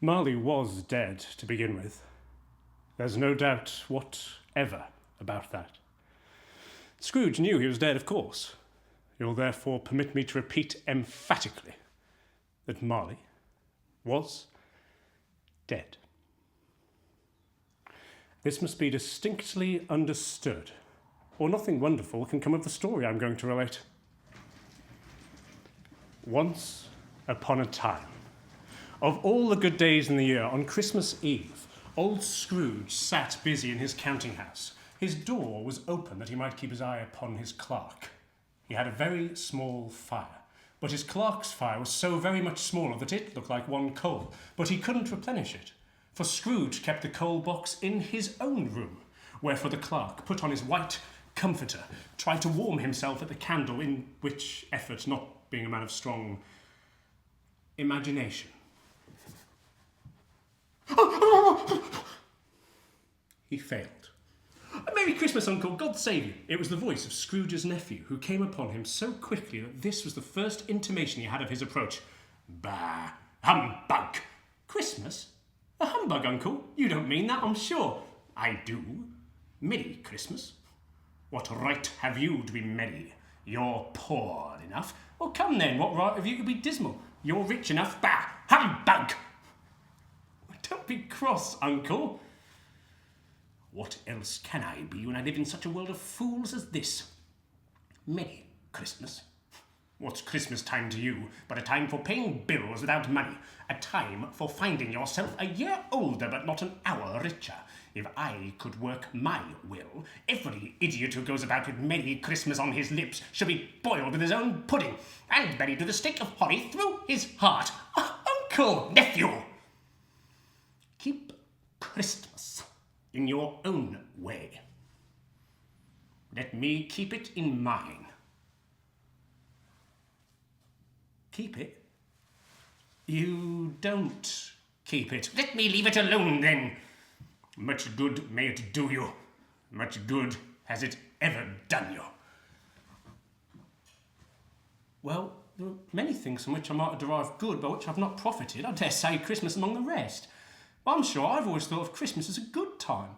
Marley was dead to begin with. There's no doubt whatever about that. Scrooge knew he was dead, of course. You'll therefore permit me to repeat emphatically that Marley was dead. This must be distinctly understood, or nothing wonderful can come of the story I'm going to relate. Once upon a time, of all the good days in the year, on Christmas Eve, old Scrooge sat busy in his counting house. His door was open that he might keep his eye upon his clerk. He had a very small fire, but his clerk's fire was so very much smaller that it looked like one coal, but he couldn't replenish it, for Scrooge kept the coal box in his own room, wherefore the clerk put on his white comforter, tried to warm himself at the candle, in which effort, not being a man of strong imagination, he failed. Merry Christmas, Uncle, God save you. It was the voice of Scrooge's nephew, who came upon him so quickly that this was the first intimation he had of his approach. Bah! Humbug! Christmas? A humbug, Uncle? You don't mean that, I'm sure. I do. Merry Christmas. What right have you to be merry? You're poor enough. Well, come then, what right have you to be dismal? You're rich enough. Bah! Humbug! Don't be cross, Uncle. What else can I be when I live in such a world of fools as this? Merry Christmas. What's Christmas time to you but a time for paying bills without money? A time for finding yourself a year older but not an hour richer. If I could work my will, every idiot who goes about with Merry Christmas on his lips should be boiled with his own pudding and buried with a stick of holly through his heart. Uncle, nephew! Keep Christmas in your own way. Let me keep it in mine. Keep it? You don't keep it. Let me leave it alone, then. Much good may it do you. Much good has it ever done you. Well, there are many things from which I might have derived good, by which I've not profited. I dare say Christmas among the rest. But I'm sure I've always thought of Christmas as a good time.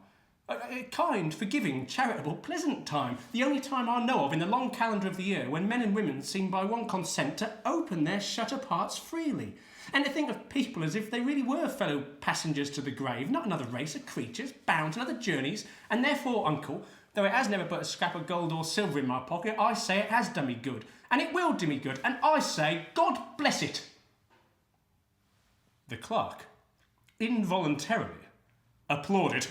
A kind, forgiving, charitable, pleasant time. The only time I know of in the long calendar of the year when men and women seem by one consent to open their shut-up hearts freely. And to think of people as if they really were fellow passengers to the grave, not another race of creatures bound to other journeys. And therefore, Uncle, though it has never put a scrap of gold or silver in my pocket, I say it has done me good. And it will do me good. And I say, God bless it. The clerk involuntarily applauded.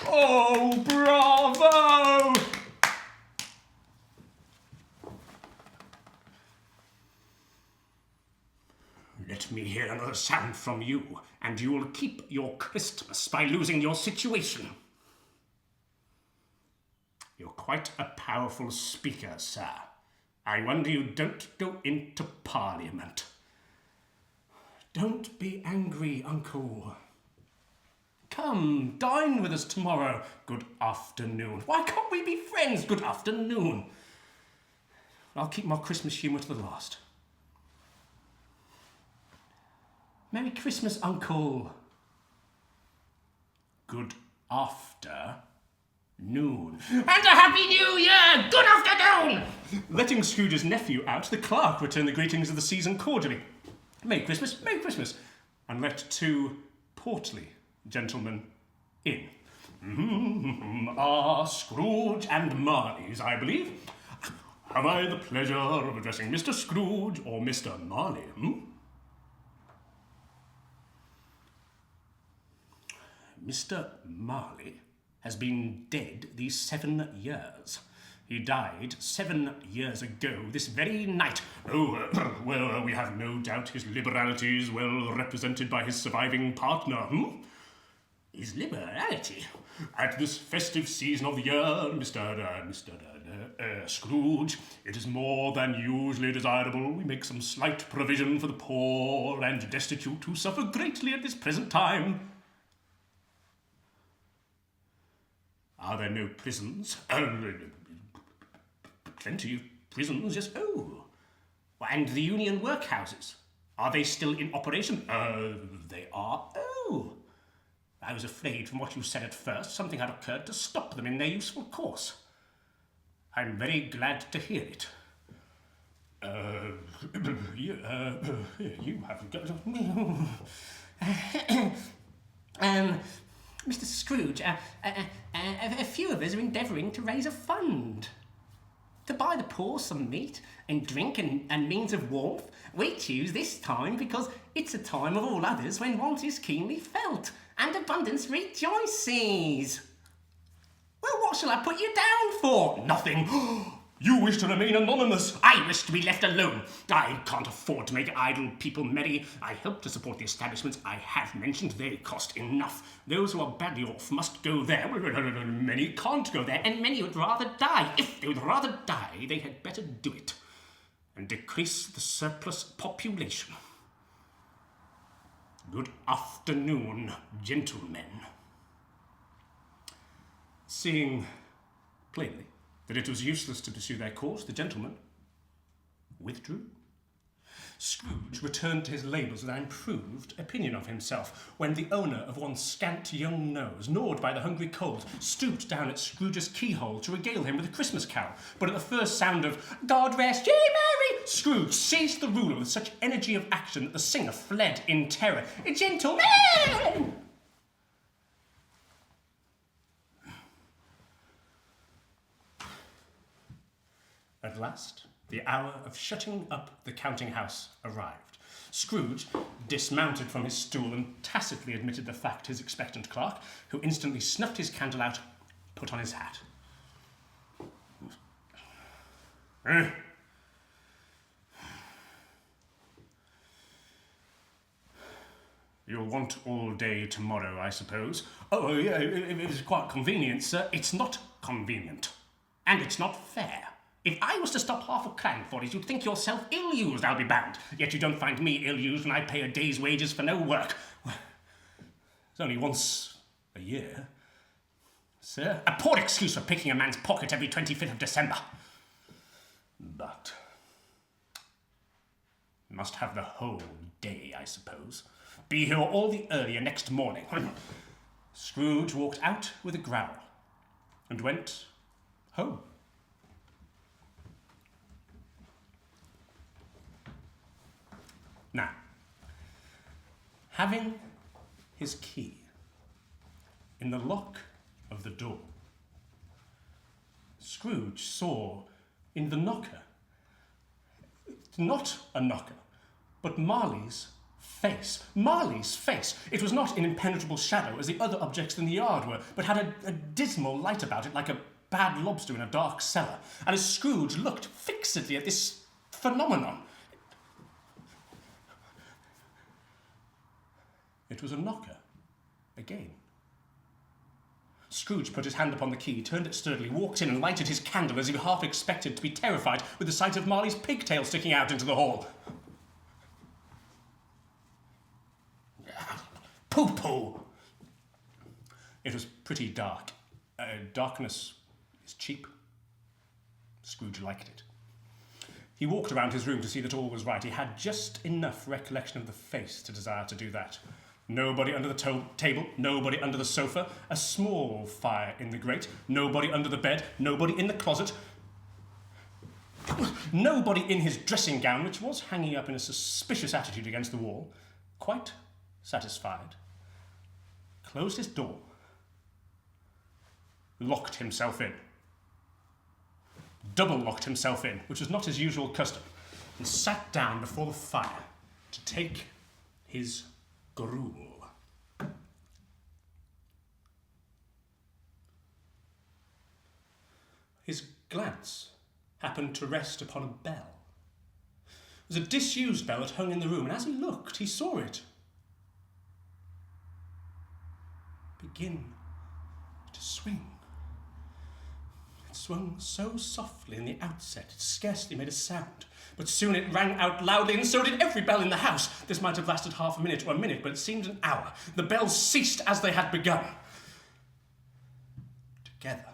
Oh, bravo! Let me hear another sound from you, and you will keep your Christmas by losing your situation. You're quite a powerful speaker, sir. I wonder you don't go into Parliament. Don't be angry, Uncle. Come, dine with us tomorrow. Good afternoon. Why can't we be friends? Good afternoon. I'll keep my Christmas humour to the last. Merry Christmas, Uncle. Good afternoon. And a Happy New Year! Good afternoon! Letting Scrooge's nephew out, the clerk returned the greetings of the season cordially. Merry Christmas, Merry Christmas. And let two portly gentlemen in. Scrooge and Marley's, I believe. Have I the pleasure of addressing Mr. Scrooge or Mr. Marley? Mr. Marley has been dead these 7 years. He died 7 years ago this very night. Well, we have no doubt his liberality is well represented by his surviving partner, His liberality? At this festive season of the year, Mr. Scrooge, it is more than usually desirable we make some slight provision for the poor and destitute who suffer greatly at this present time. Are there no prisons? Plenty of prisons, yes. Oh. And the union workhouses? Are they still in operation? They are. Oh, I was afraid from what you said at first something had occurred to stop them in their useful course. I'm very glad to hear it. You haven't got... Mr. Scrooge, a few of us are endeavouring to raise a fund. To buy the poor some meat and drink and means of warmth. We choose this time because it's a time of all others when want is keenly felt, and abundance rejoices. Well, what shall I put you down for? Nothing. You wish to remain anonymous. I wish to be left alone. I can't afford to make idle people merry. I help to support the establishments I have mentioned. They cost enough. Those who are badly off must go there. Many can't go there, and many would rather die. If they would rather die, they had better do it and decrease the surplus population. Good afternoon, gentlemen. Seeing plainly that it was useless to pursue their course, the gentleman withdrew. Scrooge returned to his labours with an improved opinion of himself, when the owner of one scant young nose, gnawed by the hungry cold, stooped down at Scrooge's keyhole to regale him with a Christmas carol. But at the first sound of "God rest ye merry," Scrooge seized the ruler with such energy of action that the singer fled in terror. "Gentlemen!" At last, the hour of shutting up the counting-house arrived. Scrooge dismounted from his stool and tacitly admitted the fact to his expectant clerk, who instantly snuffed his candle out, put on his hat. You'll want all day tomorrow, I suppose. Oh, yeah, it is quite convenient, sir. It's not convenient. And it's not fair. If I was to stop half a crown for it, you'd think yourself ill-used, I'll be bound. Yet you don't find me ill-used when I pay a day's wages for no work. It's only once a year. Sir, a poor excuse for picking a man's pocket every 25th of December. But must have the whole day, I suppose. Be here all the earlier next morning. Scrooge walked out with a growl and went home. Now, having his key in the lock of the door, Scrooge saw in the knocker, not a knocker, but Marley's face. Marley's face! It was not an impenetrable shadow as the other objects in the yard were, but had a dismal light about it like a bad lobster in a dark cellar. And as Scrooge looked fixedly at this phenomenon, it was a knocker again. Scrooge put his hand upon the key, turned it sturdily, walked in and lighted his candle as if half expected to be terrified with the sight of Marley's pigtail sticking out into the hall. Pooh-pooh! It was pretty dark. Darkness is cheap. Scrooge liked it. He walked around his room to see that all was right. He had just enough recollection of the face to desire to do that. Nobody under the table, nobody under the sofa, a small fire in the grate, nobody under the bed, nobody in the closet, nobody in his dressing gown, which was hanging up in a suspicious attitude against the wall. Quite satisfied, closed his door, locked himself in, double-locked himself in, which was not his usual custom, and sat down before the fire to take his gruel. His glance happened to rest upon a bell. It was a disused bell that hung in the room, and as he looked, he saw it begin to swing. It swung so softly in the outset, it scarcely made a sound. But soon it rang out loudly, and so did every bell in the house. This might have lasted half a minute or a minute, but it seemed an hour. The bells ceased as they had begun. Together.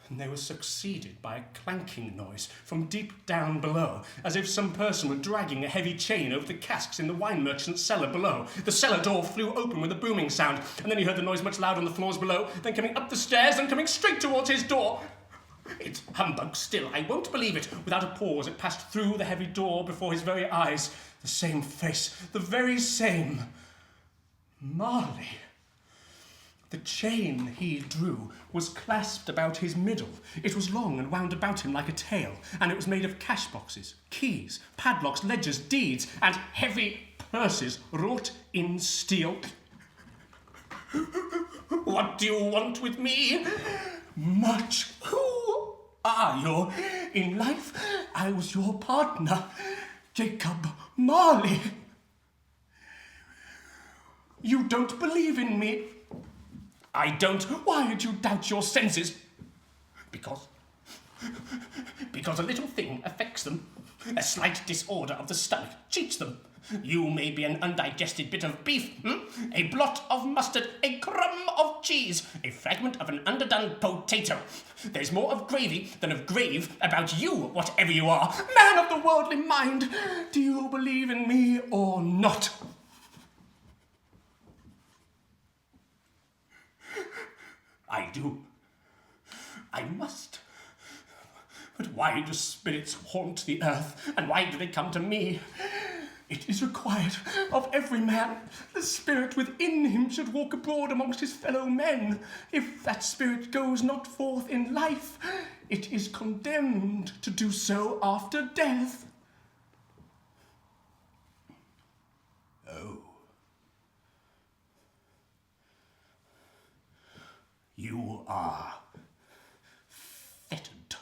and they were succeeded by a clanking noise from deep down below, as if some person were dragging a heavy chain over the casks in the wine merchant's cellar below. The cellar door flew open with a booming sound, and then he heard the noise much louder on the floors below, then coming up the stairs, and coming straight towards his door. It's humbug still, I won't believe it. Without a pause, it passed through the heavy door before his very eyes. The same face, the very same. Marley. The chain he drew was clasped about his middle. It was long and wound about him like a tail, and it was made of cash boxes, keys, padlocks, ledgers, deeds, and heavy purses wrought in steel. What do you want with me? Much. Who are you? In life, I was your partner, Jacob Marley. You don't believe in me. I don't. Why did you doubt your senses? Because a little thing affects them. A slight disorder of the stomach cheats them. You may be an undigested bit of beef, a blot of mustard, a crumb of cheese, a fragment of an underdone potato. There's more of gravy than of grave about you, whatever you are. Man of the worldly mind, do you believe in me or not? I do. I must. But why do spirits haunt the earth, and why do they come to me? It is required of every man. The spirit within him should walk abroad amongst his fellow men. If that spirit goes not forth in life, it is condemned to do so after death. Oh. You are fettered.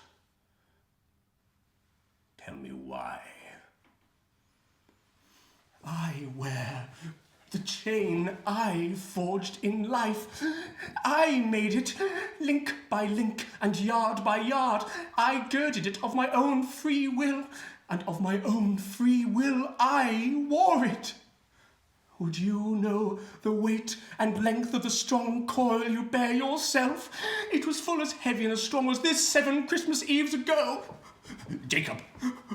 Tell me why. I wear the chain I forged in life. I made it, link by link and yard by yard. I girded it of my own free will, and of my own free will I wore it. Would you know the weight and length of the strong coil you bear yourself? It was full as heavy and as strong as this 7 Christmas Eves ago. Jacob,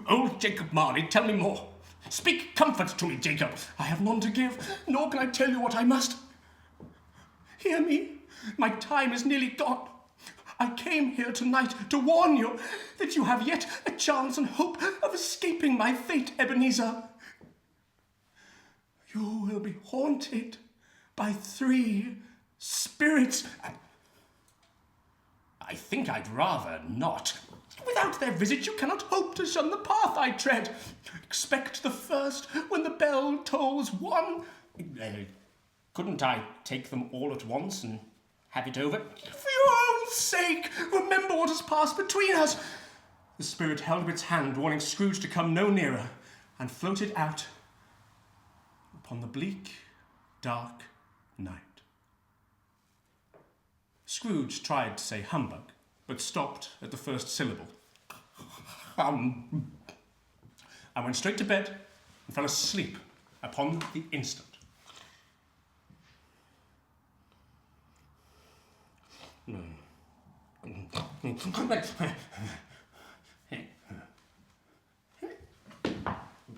old Jacob Marley, tell me more. Speak comfort to me, Jacob. I have none to give, nor can I tell you what I must. Hear me, my time is nearly gone. I came here tonight to warn you that you have yet a chance and hope of escaping my fate, Ebenezer. You will be haunted by 3 spirits. I think I'd rather not. Without their visit, you cannot hope to shun the path I tread. Expect the first when the bell tolls 1. Couldn't I take them all at once and have it over? For your own sake, remember what has passed between us. The spirit held up its hand, warning Scrooge to come no nearer, and floated out upon the bleak, dark night. Scrooge tried to say humbug, but stopped at the first syllable. And went straight to bed and fell asleep upon the instant.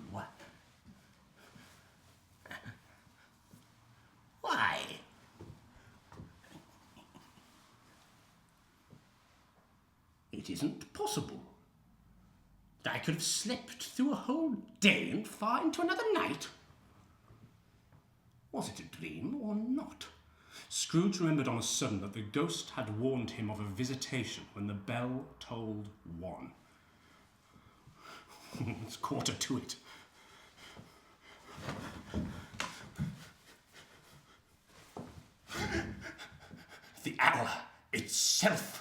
What? Why? It isn't possible. I could have slept through a whole day and far into another night. Was it a dream or not? Scrooge remembered on a sudden that the ghost had warned him of a visitation when the bell tolled 1. It's 1:45 it. The hour itself.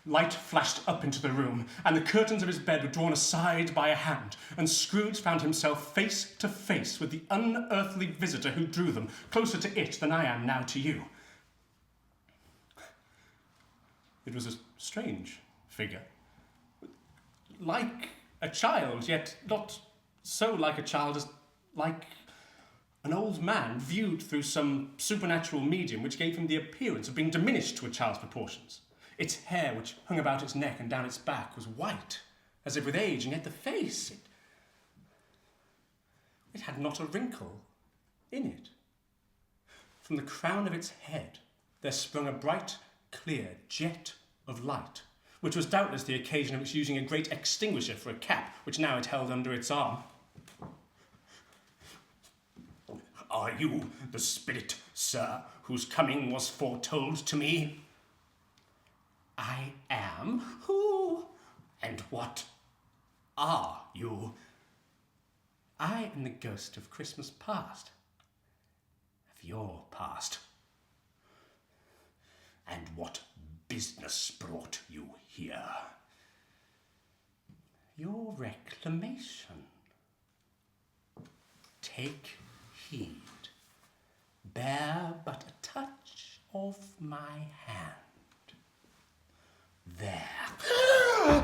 Light flashed up into the room, and the curtains of his bed were drawn aside by a hand, and Scrooge found himself face to face with the unearthly visitor who drew them, closer to it than I am now to you. It was a strange figure. Like a child, yet not so like a child as like an old man viewed through some supernatural medium which gave him the appearance of being diminished to a child's proportions. Its hair, which hung about its neck and down its back, was white, as if with age, and yet the face, it had not a wrinkle in it. From the crown of its head there sprung a bright, clear jet of light, which was doubtless the occasion of its using a great extinguisher for a cap, which now it held under its arm. Are you the spirit, sir, whose coming was foretold to me? I am. Who and what are you? I am the ghost of Christmas past. Of your past. And what business brought you here? Your reclamation. Take heed. Bear but a touch of my hand. There.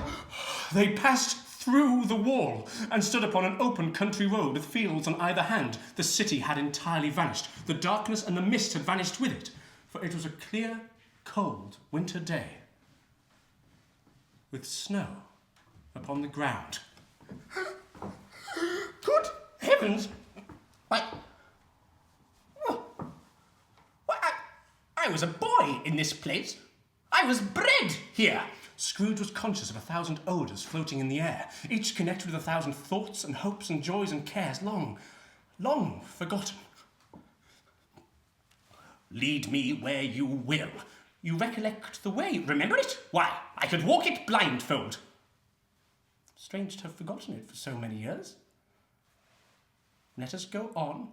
They passed through the wall and stood upon an open country road with fields on either hand. The city had entirely vanished. The darkness and the mist had vanished with it, for it was a clear, cold winter day with snow upon the ground. Good heavens! I was a boy in this place. I was bred here. Scrooge was conscious of 1,000 odours floating in the air, each connected with 1,000 thoughts and hopes and joys and cares long forgotten. Lead me where you will. You recollect the way, remember it? Why, I could walk it blindfold. Strange to have forgotten it for so many years. Let us go on.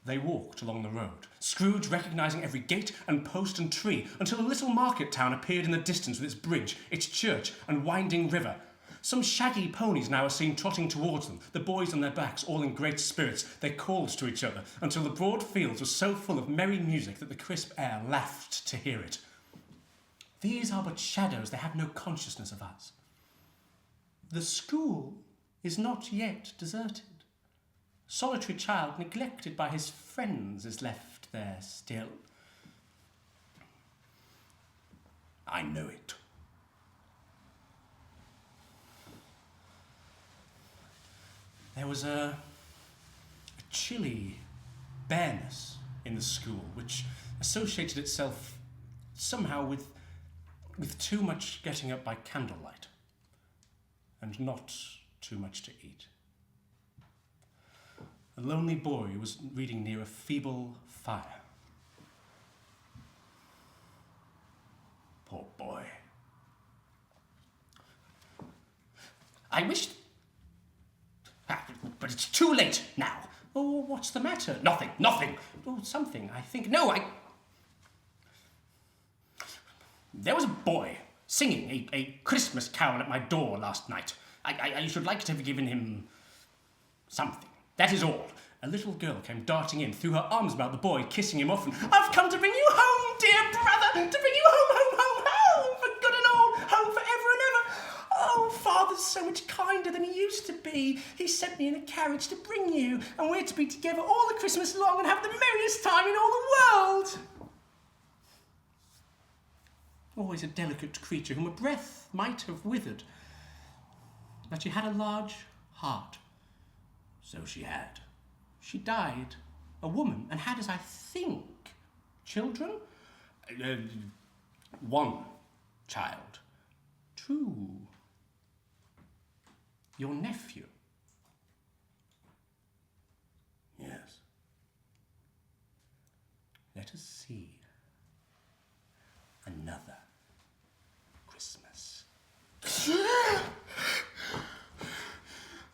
They walked along the road, Scrooge recognising every gate and post and tree, until a little market town appeared in the distance with its bridge, its church, and winding river. Some shaggy ponies now were seen trotting towards them, the boys on their backs, all in great spirits. They called to each other, until the broad fields were so full of merry music that the crisp air laughed to hear it. These are but shadows, they have no consciousness of us. The school is not yet deserted. Solitary child, neglected by his friends, is left there still. I know it. There was a chilly bareness in the school, which associated itself somehow with too much getting up by candlelight, and not too much to eat. A lonely boy was reading near a feeble fire. Poor boy. I wish... but it's too late now. Oh, what's the matter? Nothing. Oh, something, I think. No, There was a boy singing a Christmas carol at my door last night. I should like to have given him something. That is all. A little girl came darting in, threw her arms about the boy, kissing him often. I've come to bring you home, dear brother, to bring you home, for good and all, home for ever and ever. Oh, Father's so much kinder than he used to be. He sent me in a carriage to bring you, and we're to be together all the Christmas long and have the merriest time in all the world. Always a delicate creature whom a breath might have withered, but she had a large heart. So she had. She died, a woman, and had, as I think, children? One child. True. Your nephew. Yes. Let us see. Another Christmas.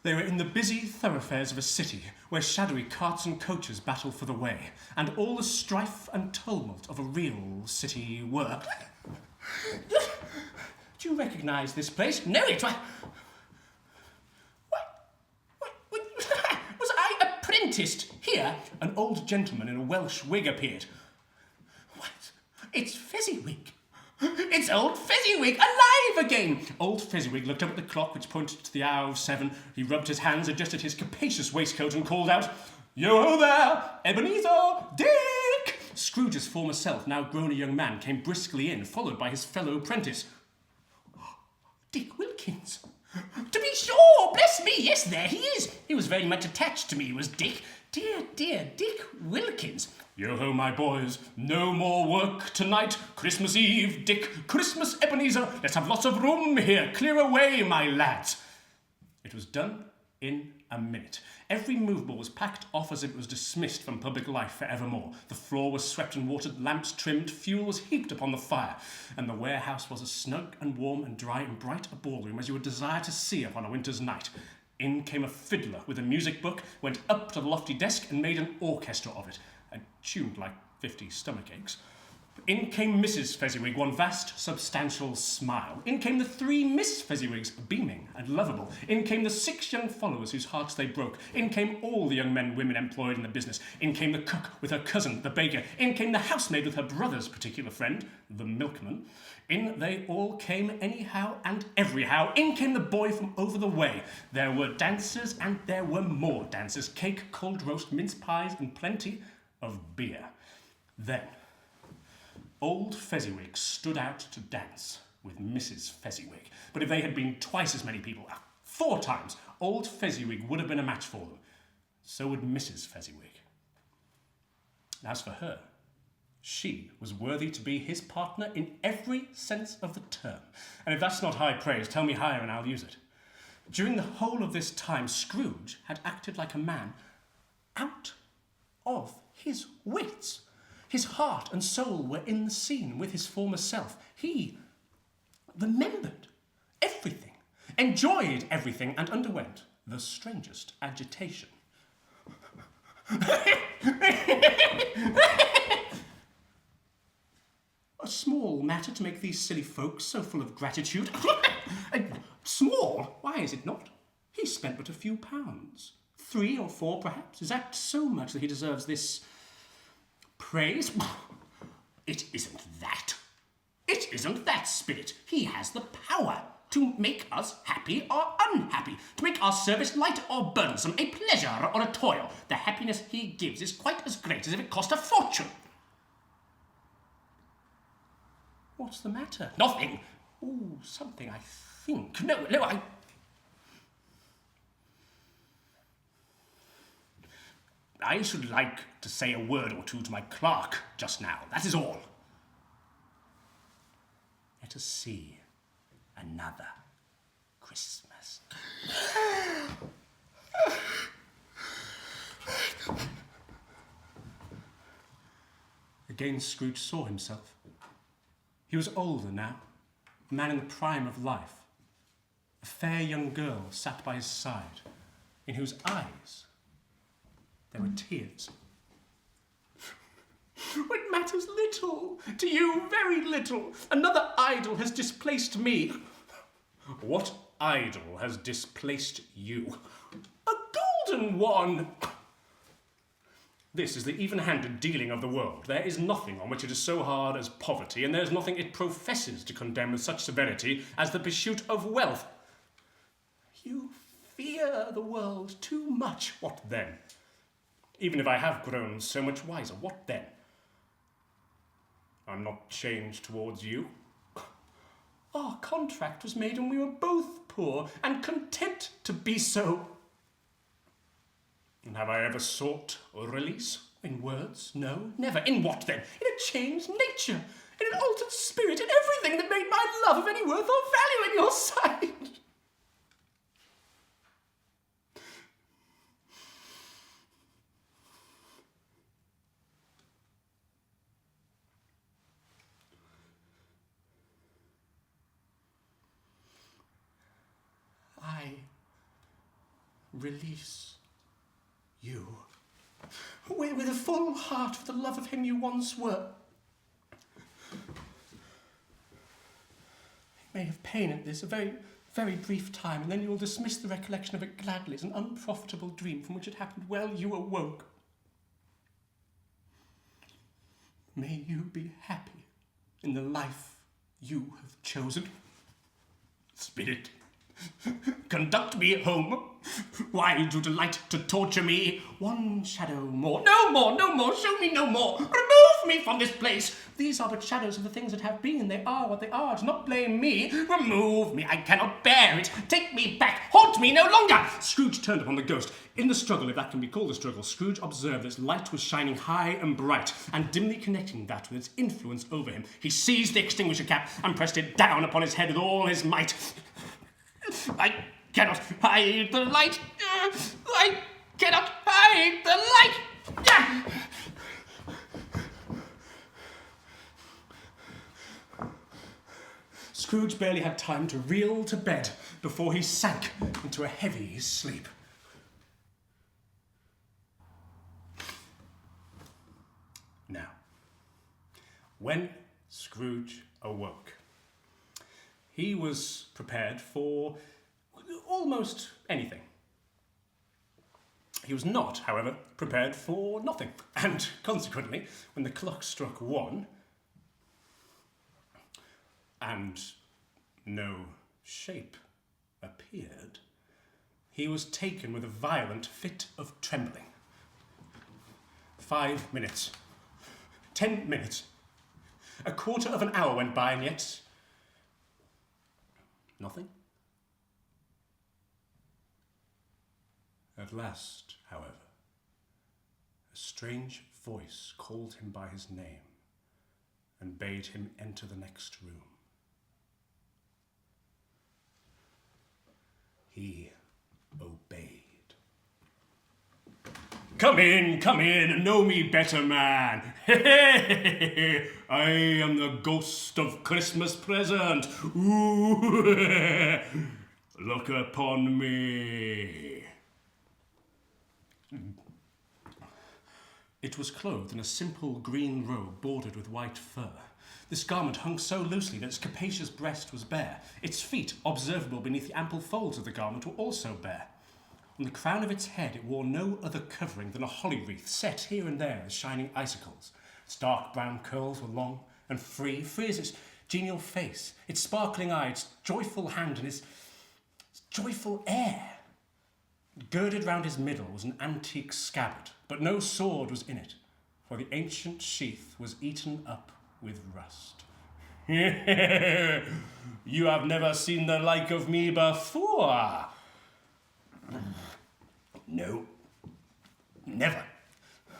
They were in the busy thoroughfares of a city, where shadowy carts and coaches battle for the way, and all the strife and tumult of a real city work. Do you recognise this place? Know it? What? Was I apprenticed here? An old gentleman in a Welsh wig appeared. What? It's Fezziwig. It's old Fezziwig, alive again! Old Fezziwig looked up at the clock, which pointed to the hour of 7. He rubbed his hands, adjusted his capacious waistcoat, and called out, Yo-ho there, Ebenezer, Dick! Scrooge's former self, now grown a young man, came briskly in, followed by his fellow apprentice. Dick Wilkins. To be sure, bless me, yes, there he is. He was very much attached to me, was Dick. Dear, dear Dick Wilkins. Yo-ho, my boys. No more work tonight. Christmas Eve, Dick. Christmas Ebenezer. Let's have lots of room here. Clear away, my lads. It was done in a minute. Every movable was packed off as it was dismissed from public life for evermore. The floor was swept and watered, lamps trimmed, fuel was heaped upon the fire, and the warehouse was as snug and warm and dry and bright a ballroom as you would desire to see upon a winter's night. In came a fiddler with a music book, went up to the lofty desk and made an orchestra of it, and tuned like 50 stomachaches. In came Mrs. Fezziwig, one vast, substantial smile. In came the 3 Miss Fezziwigs, beaming and lovable. In came the 6 young followers whose hearts they broke. In came all the young men and women employed in the business. In came the cook with her cousin, the baker. In came the housemaid with her brother's particular friend, the milkman. In they all came anyhow and everyhow. In came the boy from over the way. There were dancers and there were more dancers. Cake, cold roast, mince pies, and plenty of beer. Then old Fezziwig stood out to dance with Mrs. Fezziwig. But if they had been twice as many people, 4 times, old Fezziwig would have been a match for them. So would Mrs. Fezziwig. As for her, she was worthy to be his partner in every sense of the term. And if that's not high praise, tell me higher and I'll use it. During the whole of this time, Scrooge had acted like a man out of his wits. His heart and soul were in the scene with his former self. He remembered everything, enjoyed everything, and underwent the strangest agitation. A small matter to make these silly folks so full of gratitude. Small? Why is it not? He spent but a few pounds. 3 or 4, perhaps. Is that so much that he deserves this praise? It isn't that. It isn't that, Spirit. He has the power to make us happy or unhappy, to make our service light or burdensome, a pleasure or a toil. The happiness he gives is quite as great as if it cost a fortune. What's the matter? Nothing. Oh, something, I think. No, I should like to say a word or two to my clerk just now. That is all. Let us see another Christmas. Again Scrooge saw himself. He was older now, a man in the prime of life. A fair young girl sat by his side, in whose eyes there were tears. It matters little. To you, very little. Another idol has displaced me. What idol has displaced you? A golden one. This is the even-handed dealing of the world. There is nothing on which it is so hard as poverty, and there is nothing it professes to condemn with such severity as the pursuit of wealth. You fear the world too much. What then? Even if I have grown so much wiser, what then? I'm not changed towards you. Our contract was made when we were both poor and content to be so. And have I ever sought a release? In words? No, never. In what then? In a changed nature, in an altered spirit, in everything that made my love of any worth or value in your sight. I release you with a full heart for the love of him you once were. You may have pain at this, a very, very brief time, and then you will dismiss the recollection of it gladly as an unprofitable dream from which it happened well you awoke. May you be happy in the life you have chosen. Spirit, conduct me home. Why do you delight to torture me? One shadow more. No more, no more. Show me no more. Remove Remove me from this place. These are but shadows of the things that have been. They are what they are. Do not blame me. Remove me. I cannot bear it. Take me back. Haunt me no longer. Scrooge turned upon the ghost. In the struggle, if that can be called a struggle, Scrooge observed that its light was shining high and bright, and dimly connecting that with its influence over him, he seized the extinguisher cap and pressed it down upon his head with all his might. I cannot hide the light. I cannot hide the light. Scrooge barely had time to reel to bed before he sank into a heavy sleep. Now, when Scrooge awoke, he was prepared for almost anything. He was not, however, prepared for nothing, and consequently, when the clock struck 1, and no shape appeared, he was taken with a violent fit of trembling. 5 minutes. 10 minutes. A quarter of an hour went by, and yet nothing. At last, however, a strange voice called him by his name and bade him enter the next room. He obeyed. Come in, know me better, man. I am the ghost of Christmas present. Ooh, look upon me. It was clothed in a simple green robe bordered with white fur. This garment hung so loosely that its capacious breast was bare. Its feet, observable beneath the ample folds of the garment, were also bare. On the crown of its head it wore no other covering than a holly wreath set here and there as shining icicles. Its dark brown curls were long and free as its genial face, its sparkling eye, its joyful hand, and its joyful air. Girded round his middle was an antique scabbard, but no sword was in it, for the ancient sheath was eaten up with rust. You have never seen the like of me before. No, never.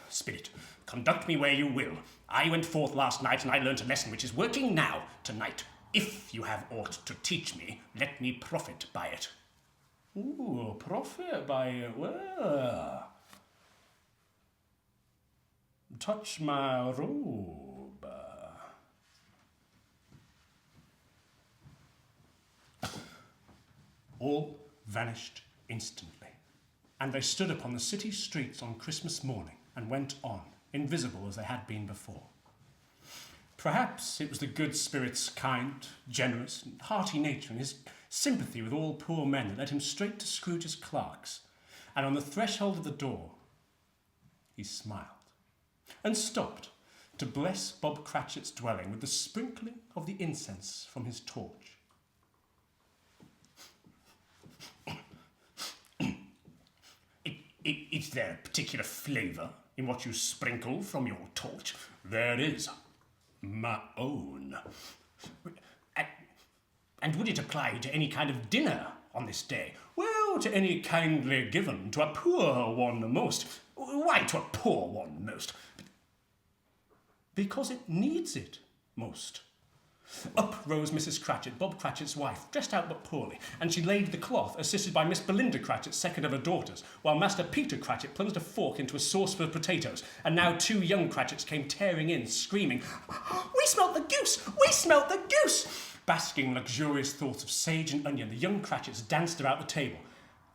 Spirit, conduct me where you will. I went forth last night and I learnt a lesson which is working now, tonight. If you have aught to teach me, let me profit by it. Ooh, profit by it. Well, touch my robe. All vanished instantly, and they stood upon the city streets on Christmas morning and went on, invisible as they had been before. Perhaps it was the good spirit's kind, generous, and hearty nature and his sympathy with all poor men that led him straight to Scrooge's clerks, and on the threshold of the door he smiled and stopped to bless Bob Cratchit's dwelling with the sprinkling of the incense from his torch. Is there a particular flavour in what you sprinkle from your torch? There is. My own. And would it apply to any kind of dinner on this day? Well, to any kindly given to a poor one most. Why to a poor one most? Because it needs it most. Up rose Mrs. Cratchit, Bob Cratchit's wife, dressed out but poorly, and she laid the cloth, assisted by Miss Belinda Cratchit, second of her daughters, while Master Peter Cratchit plunged a fork into a sauce for potatoes, and now 2 young Cratchits came tearing in, screaming, "We smelt the goose! We smelt the goose!" Basking in luxurious thoughts of sage and onion, the young Cratchits danced about the table,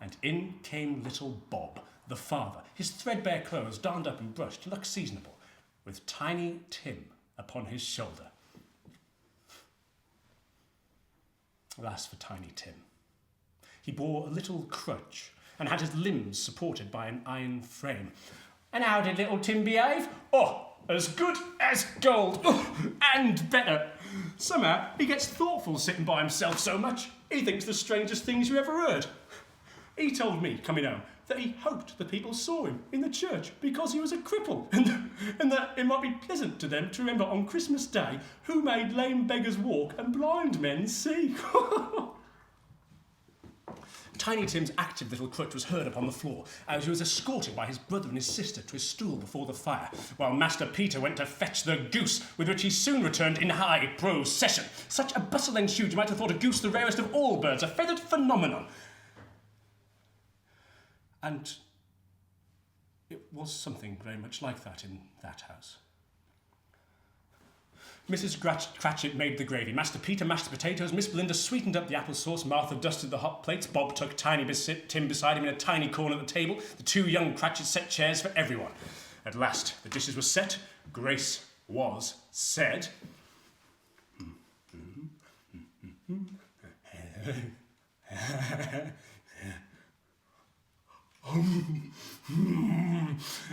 and in came little Bob, the father, his threadbare clothes darned up and brushed to look seasonable, with Tiny Tim upon his shoulder. Alas for Tiny Tim. He bore a little crutch and had his limbs supported by an iron frame. And how did little Tim behave? Oh, as good as gold. Oh, and better. Somehow he gets thoughtful sitting by himself so much. He thinks the strangest things you ever heard. He told me, coming home, that he hoped the people saw him in the church because he was a cripple, and that it might be pleasant to them to remember on Christmas Day who made lame beggars walk and blind men see. Tiny Tim's active little crutch was heard upon the floor as he was escorted by his brother and his sister to his stool before the fire, while Master Peter went to fetch the goose, with which he soon returned in high procession. Such a bustle ensued, you might have thought a goose the rarest of all birds, a feathered phenomenon. And it was something very much like that in that house. Mrs. Cratchit made the gravy. Master Peter mashed the potatoes. Miss Belinda sweetened up the applesauce. Martha dusted the hot plates. Bob took Tiny Tim beside him in a tiny corner of the table. The two young Cratchits set chairs for everyone. At last, the dishes were set. Grace was said.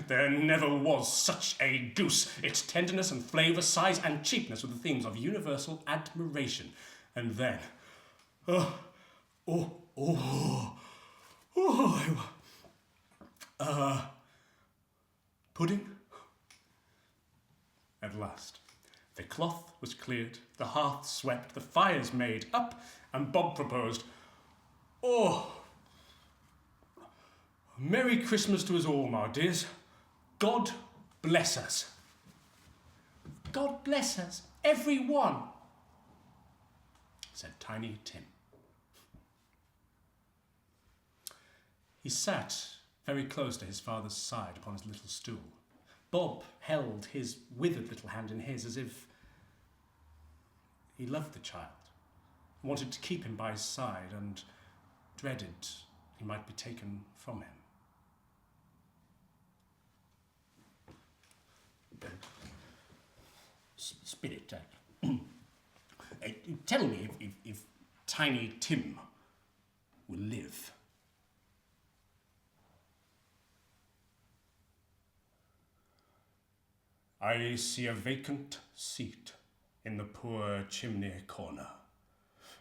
There never was such a goose. Its tenderness and flavour, size and cheapness were the themes of universal admiration. And then, pudding? At last, the cloth was cleared, the hearth swept, the fires made up, and Bob proposed, Merry Christmas to us all, my dears. God bless us. God bless us, every one, said Tiny Tim. He sat very close to his father's side upon his little stool. Bob held his withered little hand in his as if he loved the child, wanted to keep him by his side, and dreaded he might be taken from him. Spirit, tell me if Tiny Tim will live. I see a vacant seat in the poor chimney corner,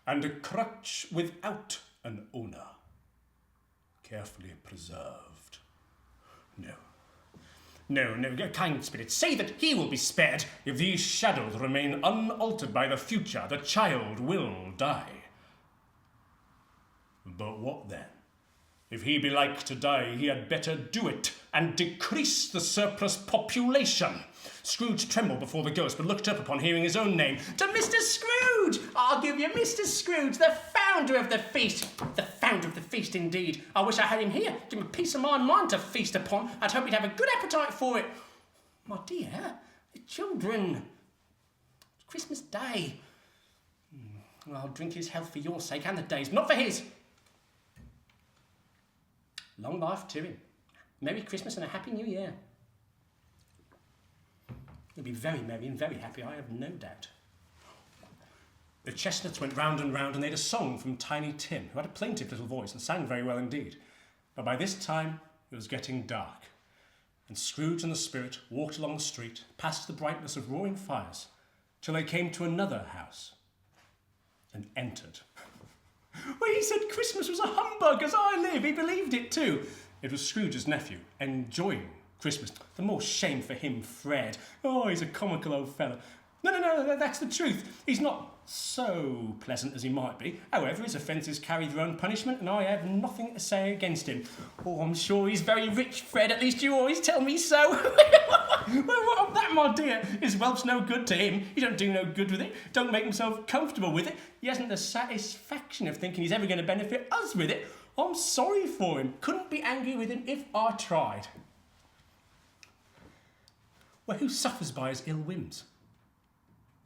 and a crutch without an owner, carefully preserved. No, kind spirit, say that he will be spared. If these shadows remain unaltered by the future, the child will die. But what then? If he be like to die, he had better do it, and decrease the surplus population. Scrooge trembled before the ghost, but looked up upon hearing his own name. To Mr. Scrooge! I'll give you Mr. Scrooge, the founder of the feast. The founder of the feast, indeed. I wish I had him here. Give him a piece of my mind to feast upon. I'd hope he'd have a good appetite for it. My dear, the children. It's Christmas Day. Well, I'll drink his health for your sake and the day's, but not for his. Long life to him. Merry Christmas and a Happy New Year. He'll be very merry and very happy, I have no doubt. The chestnuts went round and round, and they had a song from Tiny Tim, who had a plaintive little voice and sang very well indeed. But by this time it was getting dark, and Scrooge and the spirit walked along the street, past the brightness of roaring fires, till they came to another house, and entered. Well, he said Christmas was a humbug, as I live. He believed it too. It was Scrooge's nephew, enjoying Christmas. The more shame for him, Fred. Oh, he's a comical old fellow. No, that's the truth. He's not so pleasant as he might be. However, his offences carry their own punishment, and I have nothing to say against him. Oh, I'm sure he's very rich, Fred. At least you always tell me so. Well, what of that, my dear? His wealth's no good to him. He don't do no good with it. Don't make himself comfortable with it. He hasn't the satisfaction of thinking he's ever going to benefit us with it. I'm sorry for him. Couldn't be angry with him if I tried. Well, who suffers by his ill whims?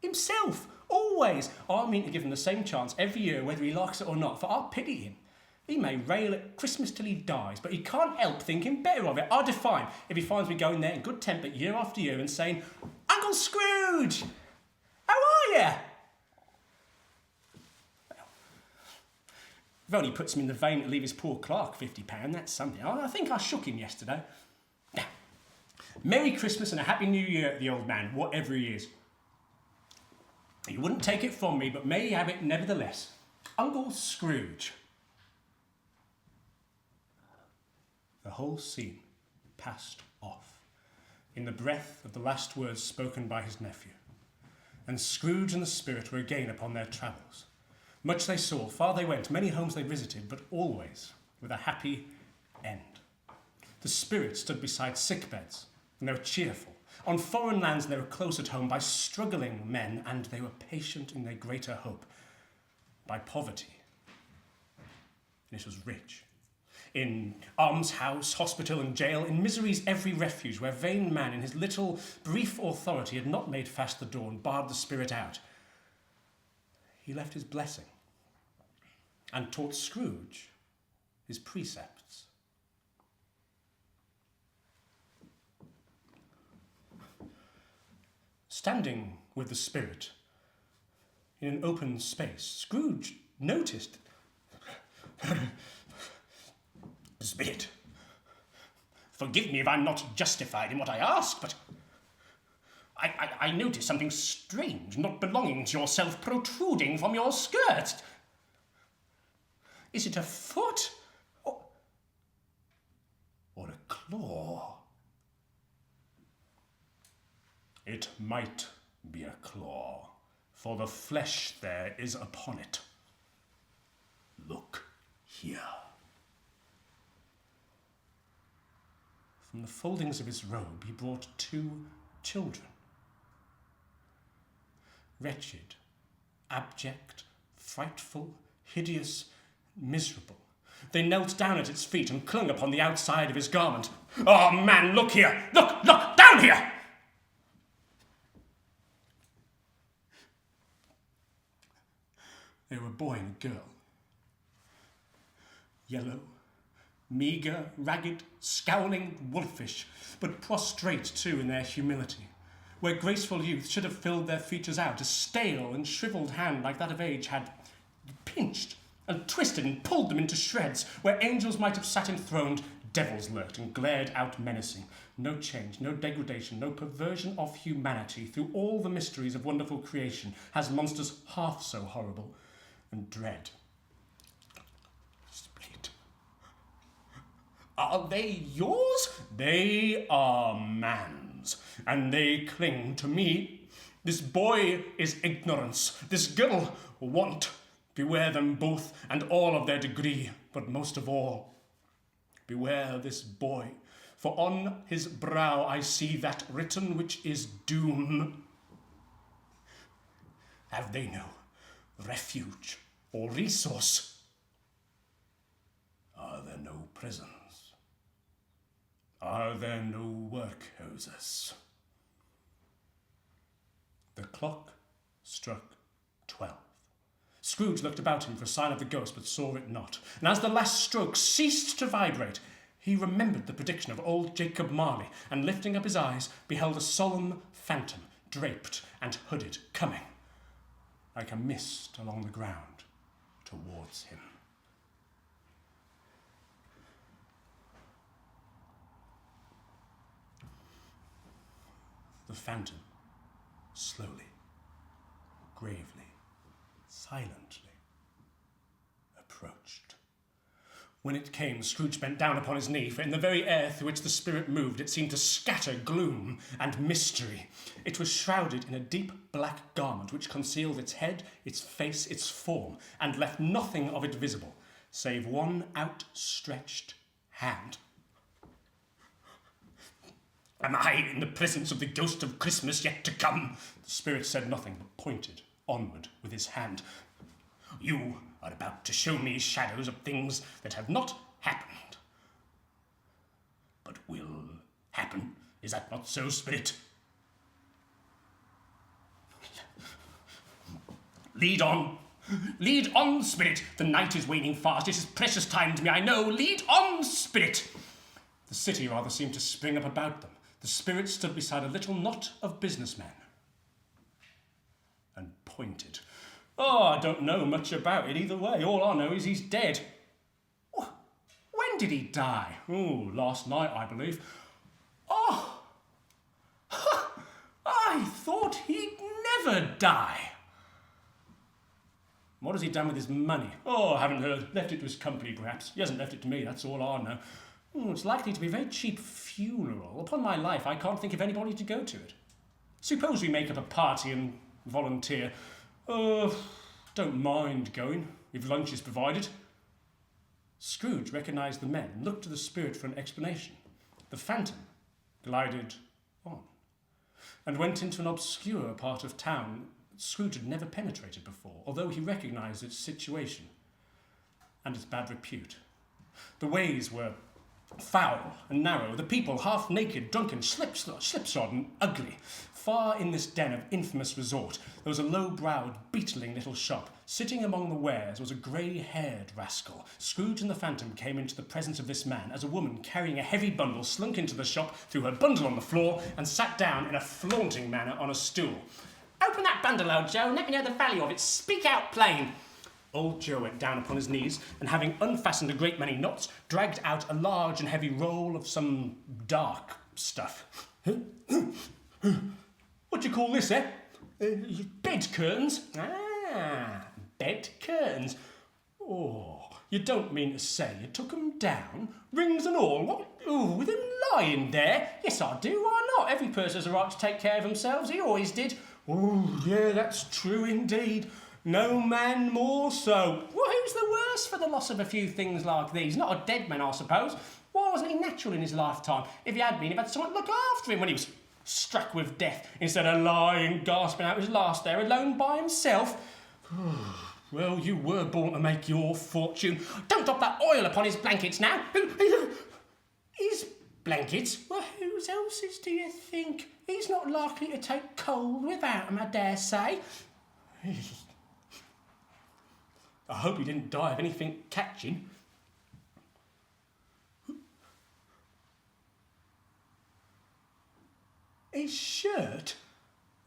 Himself, always. I mean to give him the same chance every year, whether he likes it or not, for I pity him. He may rail at Christmas till he dies, but he can't help thinking better of it. I defy him if he finds me going there in good temper year after year and saying, Uncle Scrooge, how are you? Well, if only puts him in the vein to leave his poor clerk £50, that's something. I think I shook him yesterday. Now, Merry Christmas and a Happy New Year, the old man, whatever he is. He wouldn't take it from me, but may he have it nevertheless. Uncle Scrooge. The whole scene passed off in the breath of the last words spoken by his nephew, and Scrooge and the spirit were again upon their travels. Much they saw, far they went, many homes they visited, but always with a happy end. The spirit stood beside sick beds, and they were cheerful. On foreign lands they were close at home by struggling men, and they were patient in their greater hope. By poverty, and it was rich. In almshouse, hospital, and jail, in misery's every refuge, where vain man in his little brief authority had not made fast the door and barred the spirit out, he left his blessing and taught Scrooge his precepts. Standing with the spirit in an open space, Scrooge noticed Spirit, forgive me if I'm not justified in what I ask, but I notice something strange not belonging to yourself protruding from your skirt. Is it a foot or a claw? It might be a claw, for the flesh there is upon it. Look here. From the foldings of his robe he brought 2 children. Wretched, abject, frightful, hideous, miserable. They knelt down at its feet and clung upon the outside of his garment. "Oh, man, look here! Look, down here!" They were a boy and a girl. Yellow, meagre, ragged, scowling, wolfish, but prostrate too in their humility. Where graceful youth should have filled their features out, a stale and shriveled hand like that of age had pinched and twisted and pulled them into shreds. Where angels might have sat enthroned, devils lurked and glared out menacing. No change, no degradation, no perversion of humanity. Through all the mysteries of wonderful creation has monsters half so horrible and dread. Split. Are they yours? They are man's, and they cling to me. This boy is ignorance, this girl want. Beware them both and all of their degree, but most of all, beware this boy, for on his brow I see that written which is doom. Have they no refuge or resource? Are there no prisons? Are there no workhouses? The clock struck 12. Scrooge looked about him for a sign of the ghost, but saw it not. And as the last stroke ceased to vibrate, he remembered the prediction of old Jacob Marley, and lifting up his eyes, beheld a solemn phantom, draped and hooded, coming, like a mist along the ground, towards him. The phantom, slowly, gravely, silently, approached. When it came, Scrooge bent down upon his knee, for in the very air through which the spirit moved, it seemed to scatter gloom and mystery. It was shrouded in a deep black garment which concealed its head, its face, its form, and left nothing of it visible, save one outstretched hand. Am I in the presence of the ghost of Christmas yet to come? The spirit said nothing, but pointed onward with his hand. You are about to show me shadows of things that have not happened, but will happen. Is that not so, spirit? Lead on. Lead on, spirit. The night is waning fast. It is precious time to me, I know. Lead on, spirit. The city rather seemed to spring up about them. The spirit stood beside a little knot of businessmen and pointed. Oh, I don't know much about it either way. All I know is he's dead. When did he die? Oh, last night, I believe. Oh, I thought he'd never die. What has he done with his money? Oh, I haven't heard. Left it to his company, perhaps. He hasn't left it to me, that's all I know. It's likely to be a very cheap funeral. Upon my life, I can't think of anybody to go to it. Suppose we make up a party and volunteer. Don't mind going, if lunch is provided. Scrooge recognised the men and looked to the spirit for an explanation. The phantom glided on and went into an obscure part of town Scrooge had never penetrated before, although he recognised its situation and its bad repute. The ways were foul and narrow, the people half naked, drunken, slipshod and ugly. Far in this den of infamous resort, there was a low-browed, beetling little shop. Sitting among the wares was a grey-haired rascal. Scrooge and the Phantom came into the presence of this man as a woman carrying a heavy bundle slunk into the shop, threw her bundle on the floor, and sat down in a flaunting manner on a stool. "Open that bundle, old Joe, and let me know the value of it. Speak out plain." Old Joe went down upon his knees, and having unfastened a great many knots, dragged out a large and heavy roll of some dark stuff. "What do you call this, eh?" "Bed curtains." "Ah, bed curtains. Oh, you don't mean to say you took 'em down, rings and all? What? Oh, with 'em lying there? Yes, I do. Why not? Every person has a right to take care of themselves. He always did." "Oh, yeah, that's true indeed. No man more so." "Well, who's the worse for the loss of a few things like these? Not a dead man, I suppose. Why wasn't he natural in his lifetime? If he had been, he'd had someone to look after him when he was struck with death, instead of lying, gasping out his last there alone by himself." "Well, you were born to make your fortune." "Don't drop that oil upon his blankets now." "His blankets? Well, whose else's do you think? He's not likely to take cold without 'em, I dare say." "I hope he didn't die of anything catching." "His shirt?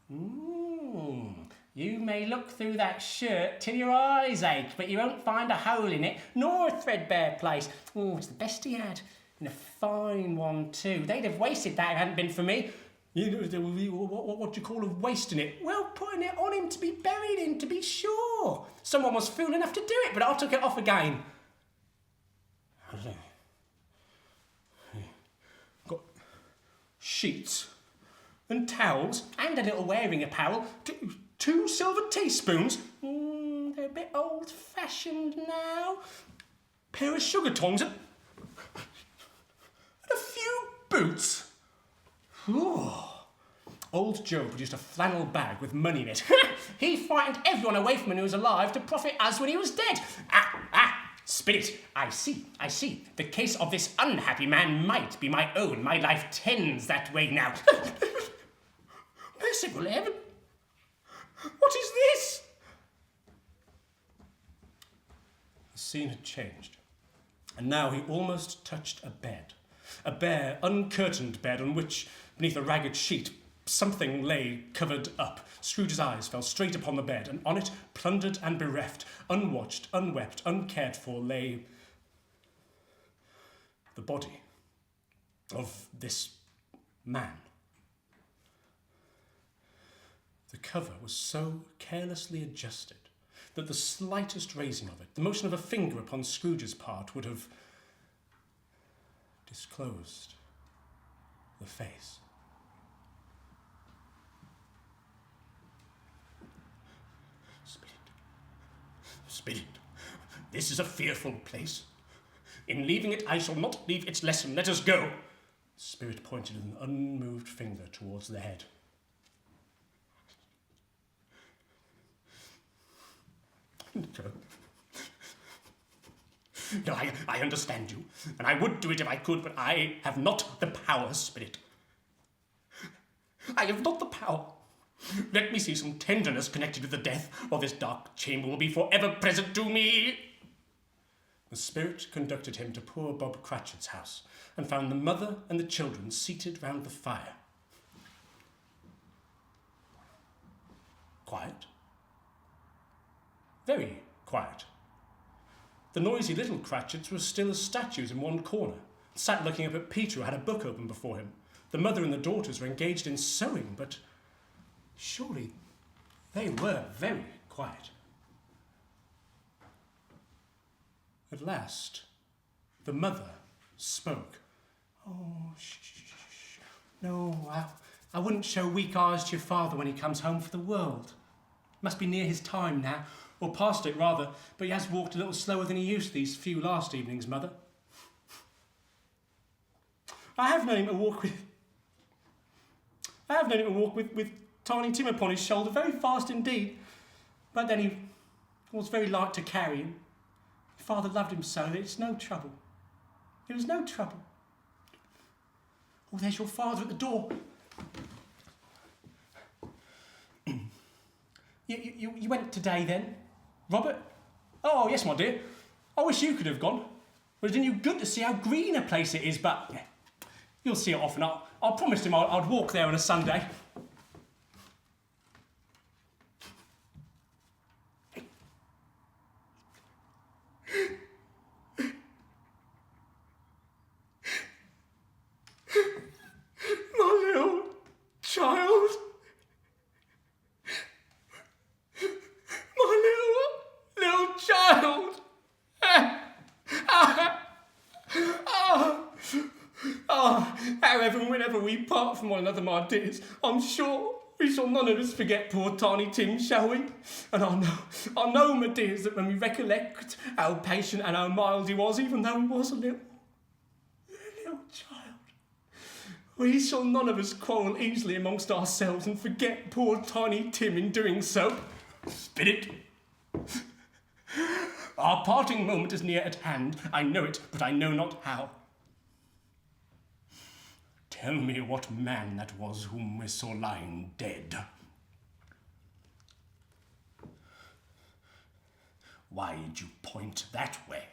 You may look through that shirt till your eyes ache, but you won't find a hole in it, nor a threadbare place. It's the best he had, and a fine one too. They'd have wasted that if it hadn't been for me." What do you call of wasting it?" "Well, putting it on him to be buried in, to be sure. Someone was fool enough to do it, but I took it off again." "Got sheets and towels and a little wearing apparel. Two silver teaspoons. They're a bit old-fashioned now. Pair of sugar tongs and a few boots." Old Joe produced a flannel bag with money in it. "He frightened everyone away from him who was alive to profit us when he was dead. Spirit, I see. The case of this unhappy man might be my own. My life tends that way now." "Merciful heaven! What is this?" The scene had changed, and now he almost touched a bed. A bare, uncurtained bed on which, beneath a ragged sheet, something lay covered up. Scrooge's eyes fell straight upon the bed, and on it, plundered and bereft, unwatched, unwept, uncared for, lay the body of this man. The cover was so carelessly adjusted that the slightest raising of it, the motion of a finger upon Scrooge's part, would have disclosed the face. Spirit, this is a fearful place. In leaving it, I shall not leave its lesson. Let us go." The Spirit pointed with an unmoved finger towards the head. "No, I understand you, and I would do it if I could, but I have not the power, Spirit. I have not the power. Let me see some tenderness connected with the death, or this dark chamber will be forever present to me." The Spirit conducted him to poor Bob Cratchit's house, and found the mother and the children seated round the fire. Quiet. Very quiet. The noisy little Cratchits were still as statues in one corner, sat looking up at Peter, who had a book open before him. The mother and the daughters were engaged in sewing, but surely they were very quiet. At last, the mother spoke. Oh, shh. No, I wouldn't show weak eyes to your father when he comes home for the world. Must be near his time now, or past it rather, but he has walked a little slower than he used these few last evenings, Mother. I have known him to walk with Tiny Tim upon his shoulder, very fast indeed, but then he was very light to carry him. Father loved him so that it's no trouble. It was no trouble. Oh, there's your father at the door. You went today then, Robert? Oh, yes, my dear. I wish you could have gone. It did you good to see how green a place it is, but you'll see it often. I promised him I'd walk there on a Sunday. My little child. Little child. However, whenever we part from one another, my dears, I'm sure we shall none of us forget poor Tiny Tim, shall we? And I know, my dears, that when we recollect how patient and how mild he was, even though he was a little child, we shall none of us quarrel easily amongst ourselves and forget poor Tiny Tim in doing so. Spirit! Our parting moment is near at hand. I know it, but I know not how. Tell me what man that was whom we saw lying dead. Why did you point that way?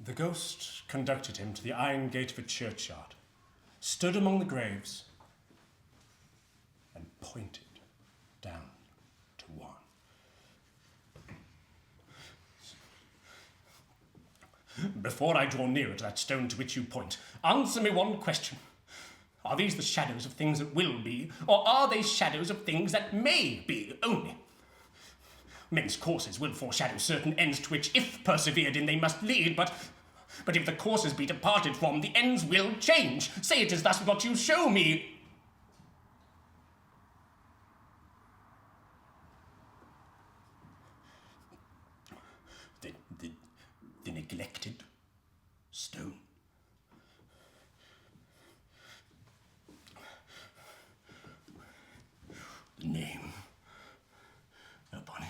The ghost conducted him to the iron gate of a churchyard, stood among the graves, and pointed down to one. Before I draw nearer to that stone to which you point, answer me one question. Are these the shadows of things that will be, or are they shadows of things that may be only? Men's courses will foreshadow certain ends to which, if persevered in, they must lead, but if the courses be departed from, the ends will change. Say it is thus what you show me. The neglected stone. The name upon it.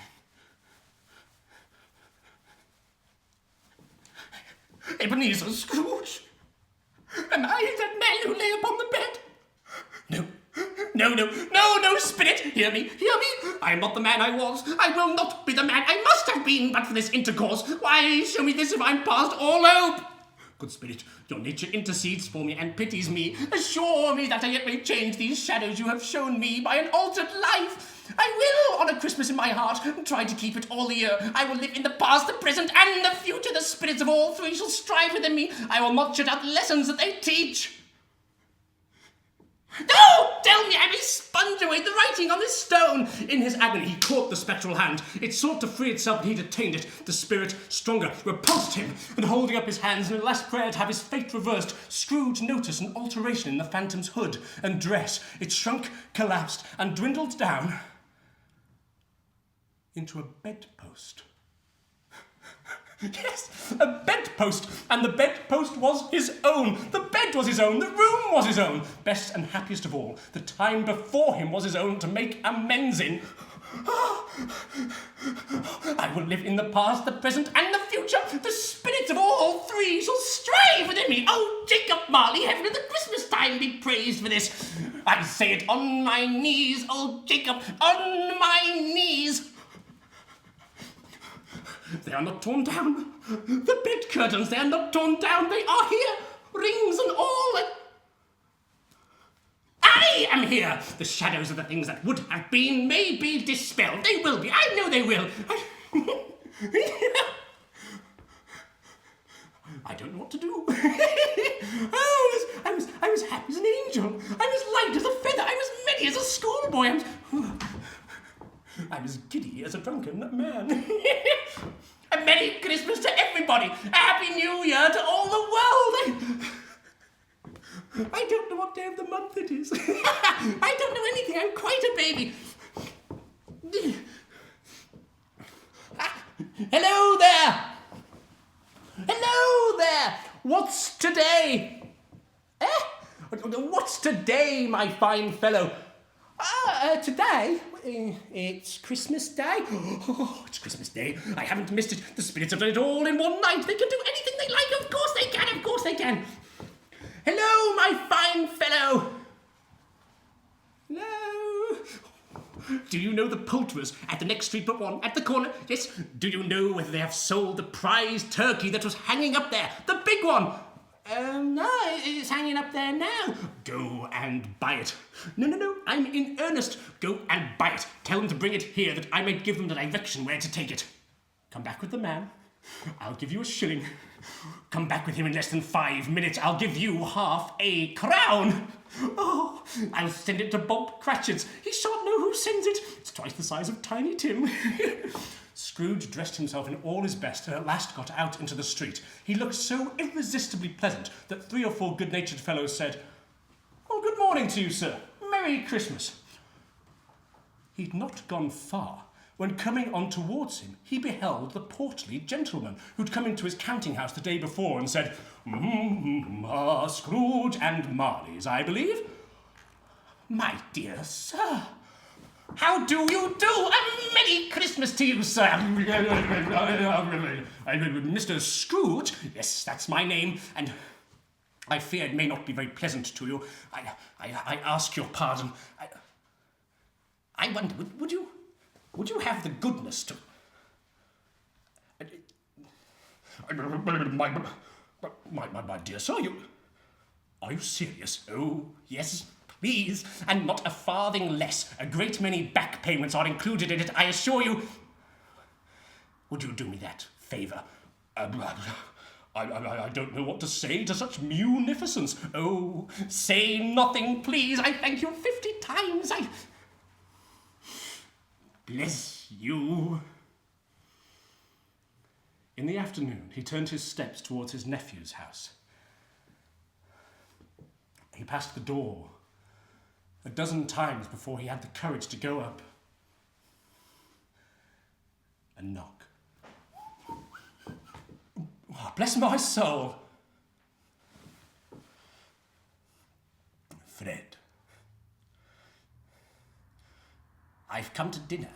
Ebenezer Scrooge. Am I that man who lay upon the bed? No, spirit, hear me. I am not the man I was. I will not be the man I must have been but for this intercourse. Why show me this if I'm past all hope? Good spirit, your nature intercedes for me and pities me. Assure me that I yet may change these shadows you have shown me by an altered life. I will, on a Christmas in my heart, try to keep it all the year. I will live in the past, the present, and the future. The spirits of all three shall strive within me. I will not shut out the lessons that they teach. No! Tell me I may sponge away the writing on this stone. In his agony he caught the spectral hand. It sought to free itself, but he detained it. The spirit, stronger, repulsed him, and holding up his hands in a last prayer to have his fate reversed, Scrooge noticed an alteration in the phantom's hood and dress. It shrunk, collapsed, and dwindled down into a bedpost. Yes, a bedpost, and the bedpost was his own. The bed was his own, the room was his own. Best and happiest of all, the time before him was his own to make amends in. I will live in the past, the present, and the future. The spirits of all three shall strive within me. Oh, Jacob Marley, heaven at the Christmas time be praised for this. I say it on my knees, oh Jacob, on my knees. They are not torn down. The bed curtains, they are not torn down. They are here, rings and all. I am here. The shadows of the things that would have been may be dispelled. They will be. I know they will. I don't know what to do. I was happy as an angel. I was light as a feather. I was merry as a schoolboy. I was giddy as a drunken man. A A Merry Christmas to everybody! A Happy New Year to all the world! I don't know what day of the month it is. I don't know anything. I'm quite a baby. Hello there! Hello there! What's today? What's today, my fine fellow? Today? It's Christmas Day. Oh, it's Christmas Day. I haven't missed it. The spirits have done it all in one night. They can do anything they like. Of course they can. Of course they can. Hello, my fine fellow. Hello. Do you know the poulterers at the next street but one, at the corner? Yes. Do you know whether they have sold the prize turkey that was hanging up there? The big one. No, it's hanging up there now. Go and buy it. No, I'm in earnest. Go and buy it. Tell them to bring it here that I may give them the direction where to take it. Come back with the man. I'll give you a shilling. Come back with him in less than 5 minutes. I'll give you half a crown. Oh, I'll send it to Bob Cratchit's. He shan't know who sends it. It's twice the size of Tiny Tim. Scrooge dressed himself in all his best and at last got out into the street. He looked so irresistibly pleasant that 3 or 4 good-natured fellows said, "Oh, good morning to you, sir. Merry Christmas." He'd not gone far when, coming on towards him, he beheld the portly gentleman who'd come into his counting-house the day before and said, Scrooge and Marley's, I believe. "My dear sir, how do you do? A Merry Christmas to you, sir." "Mr. Scrooge?" "Yes, that's my name, and I fear it may not be very pleasant to you. I ask your pardon. I wonder, would you have the goodness to... My dear sir, are you serious? Oh, yes, please, and not a farthing less. A great many back payments are included in it, I assure you. Would you do me that favour? I don't know what to say to such munificence. Oh, say nothing, please. I thank you 50 times. Bless you. In the afternoon, he turned his steps towards his nephew's house. He passed the door a dozen times before he had the courage to go up and knock. Oh, bless my soul. "Fred, I've come to dinner.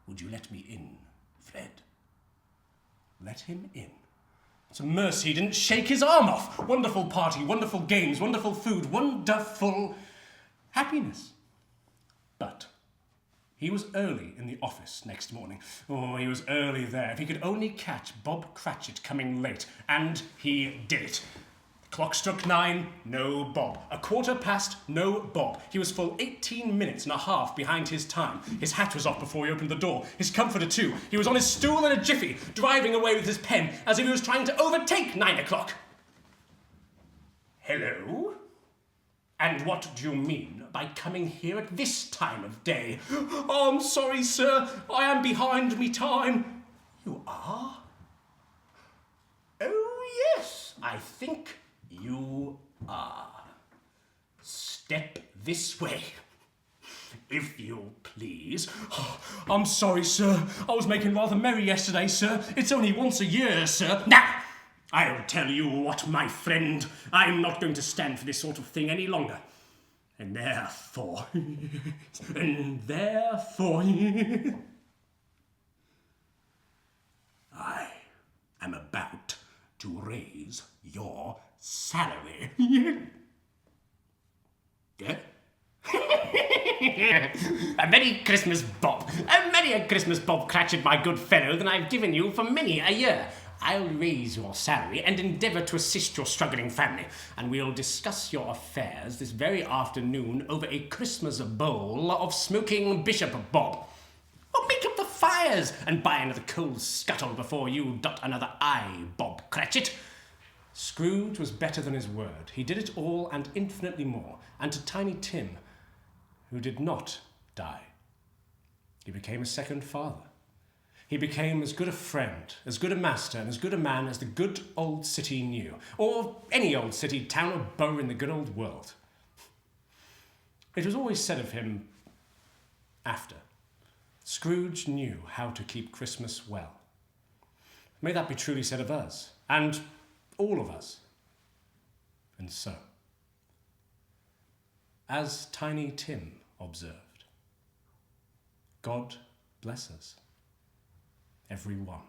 Would you let me in, Fred?" Let him in? It's a mercy he didn't shake his arm off. Wonderful party, wonderful games, wonderful food, wonderful happiness. But he was early in the office next morning. Oh, he was early there. If he could only catch Bob Cratchit coming late. And he did it. The clock struck 9, no Bob. 1/4 past, no Bob. He was full 18 minutes and a half behind his time. His hat was off before he opened the door. His comforter too. He was on his stool in a jiffy, driving away with his pen as if he was trying to overtake 9 o'clock. "Hello? And what do you mean by coming here at this time of day?" "Oh, I'm sorry, sir. I am behind me time." "You are? Oh, yes, I think you are. Step this way, if you please." "Oh, I'm sorry, sir. I was making rather merry yesterday, sir. It's only once a year, sir." "Now, I'll tell you what, my friend. I'm not going to stand for this sort of thing any longer. And therefore, I am about to raise your salary." Yeah? "A Merry Christmas, Bob. A Merrier Christmas, Bob Cratchit, my good fellow, than I've given you for many a year. I'll raise your salary and endeavour to assist your struggling family, and we'll discuss your affairs this very afternoon over a Christmas bowl of smoking Bishop Bob. Or make up the fires and buy another coal scuttle before you dot another I, Bob Cratchit." Scrooge was better than his word. He did it all and infinitely more, and to Tiny Tim, who did not die, he became a second father. He became as good a friend, as good a master, and as good a man as the good old city knew, or any old city, town, or borough in the good old world. It was always said of him after, Scrooge knew how to keep Christmas well. May that be truly said of us, and all of us. And so, as Tiny Tim observed, God bless us, every one.